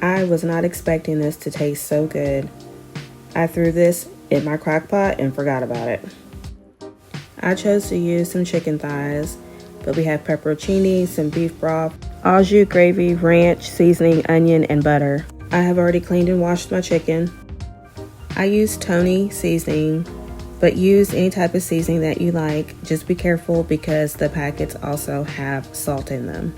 I was not expecting this to taste so good. I threw this in my crock pot and forgot about it. I chose to use some chicken thighs, but we have pepperoncini, some beef broth, au jus gravy, ranch, seasoning, onion, and butter. I have already cleaned and washed my chicken. I use Tony seasoning, but use any type of seasoning that you like. Just be careful because the packets also have salt in them.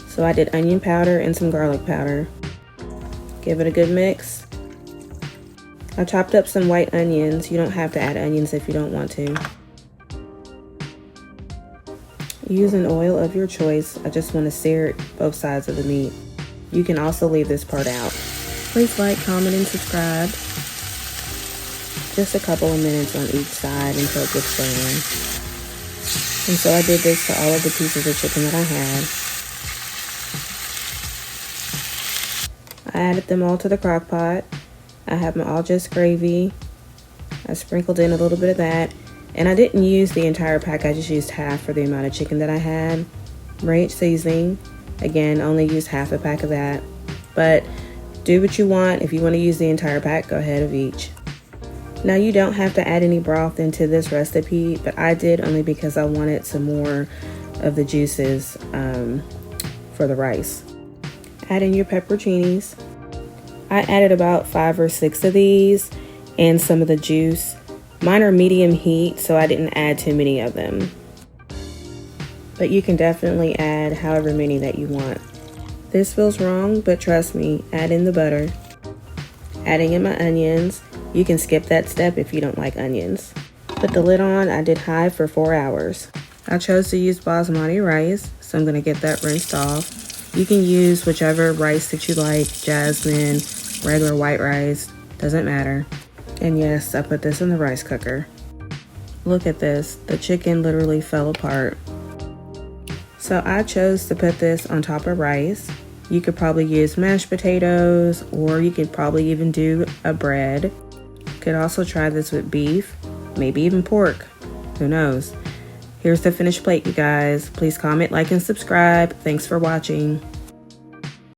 So I did onion powder and some garlic powder. Give it a good mix. I chopped up some white onions. You don't have to add onions if you don't want to. Use an oil of your choice. I just want to sear both sides of the meat. You can also leave this part out. Please like, comment, and subscribe. Just a couple of minutes on each side until it gets brown. And so I did this to all of the pieces of chicken that I had. I added them all to the crock pot. I have my all just gravy. I sprinkled in a little bit of that. And I didn't use the entire pack, I just used half for the amount of chicken that I had. Ranch seasoning, again, only use half a pack of that. But do what you want. If you want to use the entire pack, go ahead of each. Now you don't have to add any broth into this recipe, but I did only because I wanted some more of the juices for the rice. Add in your pepperoncinis. I added about 5 or 6 of these and some of the juice. Mine are medium heat, so I didn't add too many of them. But you can definitely add however many that you want. This feels wrong, but trust me, add in the butter. Adding in my onions. You can skip that step if you don't like onions. Put the lid on. I did high for 4 hours. I chose to use basmati rice, so I'm going to get that rinsed off. You can use whichever rice that you like, jasmine, regular white rice, doesn't matter. And yes, I put this in the rice cooker. Look at this, the chicken literally fell apart. So I chose to put this on top of rice. You could probably use mashed potatoes, or you could probably even do a bread. You could also try this with beef, maybe even pork, who knows. Here's the finished plate, you guys. Please comment, like, and subscribe. Thanks for watching.